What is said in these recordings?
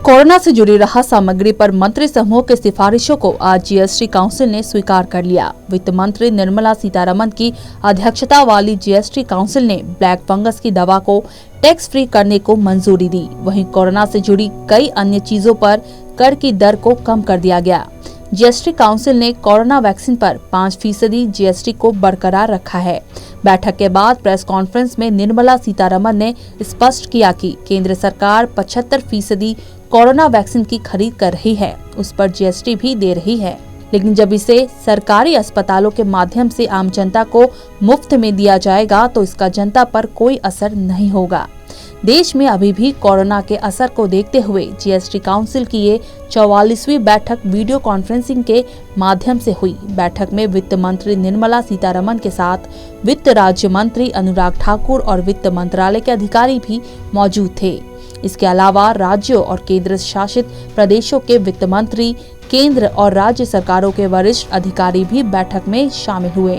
Corona से जुड़ी राहत सामग्री पर मंत्री समूह की सिफारिशों को आज जीएसटी काउंसिल ने स्वीकार कर लिया। वित्त मंत्री निर्मला सीतारमण की अध्यक्षता वाली जीएसटी काउंसिल ने ब्लैक फंगस की दवा को टैक्स फ्री करने को मंजूरी दी। वहीं कोरोना से जुड़ी कई अन्य चीजों पर कर की दर को कम कर दिया गया। जीएसटी काउंसिल ने कोरोना वैक्सीन पर 5% जीएसटी को बरकरार रखा है। बैठक के बाद प्रेस कॉन्फ्रेंस में निर्मला सीतारमण ने स्पष्ट किया कि केंद्र सरकार 75% कोरोना वैक्सीन की खरीद कर रही है, उस पर जीएसटी भी दे रही है, लेकिन जब इसे सरकारी अस्पतालों के माध्यम से आम जनता को मुफ्त में दिया जाएगा तो इसका जनता पर कोई असर नहीं होगा। देश में अभी भी कोरोना के असर को देखते हुए जीएसटी काउंसिल की ये 44वीं बैठक वीडियो कॉन्फ्रेंसिंग के माध्यम से हुई। बैठक में वित्त मंत्री निर्मला सीतारमण के साथ वित्त राज्य मंत्री अनुराग ठाकुर और वित्त मंत्रालय के अधिकारी भी मौजूद थे। इसके अलावा राज्यों और केंद्र शासित प्रदेशों के वित्त मंत्री, केंद्र और राज्य सरकारों के वरिष्ठ अधिकारी भी बैठक में शामिल हुए।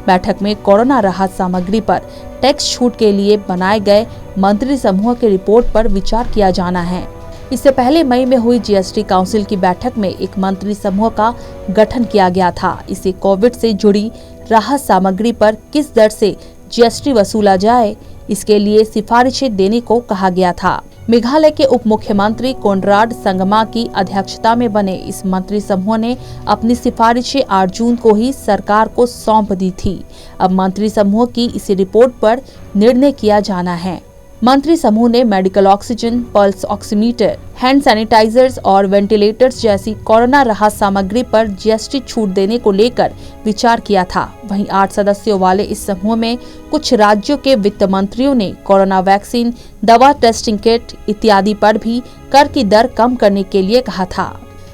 बैठक में कोरोना राहत सामग्री पर टैक्स छूट के लिए बनाए गए मंत्री समूह की रिपोर्ट पर विचार किया जाना है। इससे पहले मई में हुई जीएसटी काउंसिल की बैठक में एक मंत्री समूह का गठन किया गया था। इसे कोविड से जुड़ी राहत सामग्री पर किस दर से जीएसटी वसूला जाए, इसके लिए सिफारिशें देने को कहा गया था। मेघालय के उप मुख्यमंत्री कोनराड संगमा की अध्यक्षता में बने इस मंत्री समूह ने अपनी सिफारिशें 8 जून को ही सरकार को सौंप दी थी। अब मंत्री समूह की इसी रिपोर्ट पर निर्णय किया जाना है। मंत्री समूह ने medical oxygen, pulse oximeter, hand sanitizers और वेंटिलेटर्स जैसी कोरोना राहत सामग्री पर जीएसटी छूट देने को लेकर विचार किया था। वहीं 8 सदस्यों वाले इस समूह में कुछ राज्यों के वित्त मंत्रियों ने कोरोना वैक्सीन, दवा, टेस्टिंग किट इत्यादि पर भी कर की दर कम करने के लिए कहा था।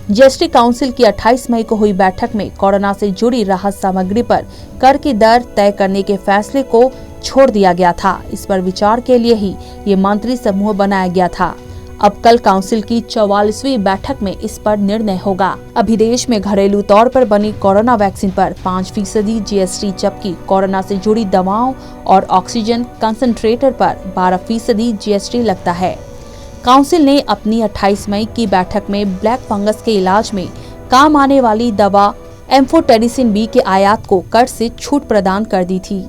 जीएसटी काउंसिल की 28 मई को हुई बैठक में कोरोना से जुड़ी राहत सामग्री पर कर की दर तय करने के फैसले को छोड़ दिया गया था। इस पर विचार के लिए ही ये मंत्री समूह बनाया गया था। अब कल काउंसिल की 44वीं बैठक में इस पर निर्णय होगा। अभी देश में घरेलू तौर पर बनी कोरोना वैक्सीन पर 5% जीएसटी, जबकि कोरोना से जुड़ी दवाओं और ऑक्सीजन कंसंट्रेटर पर 12% जीएसटी लगता है। काउंसिल ने अपनी 28 मई की बैठक में ब्लैक फंगस के इलाज में काम आने वाली दवा एम्फोटेरिसिन बी के आयात को कर से छूट प्रदान कर दी थी।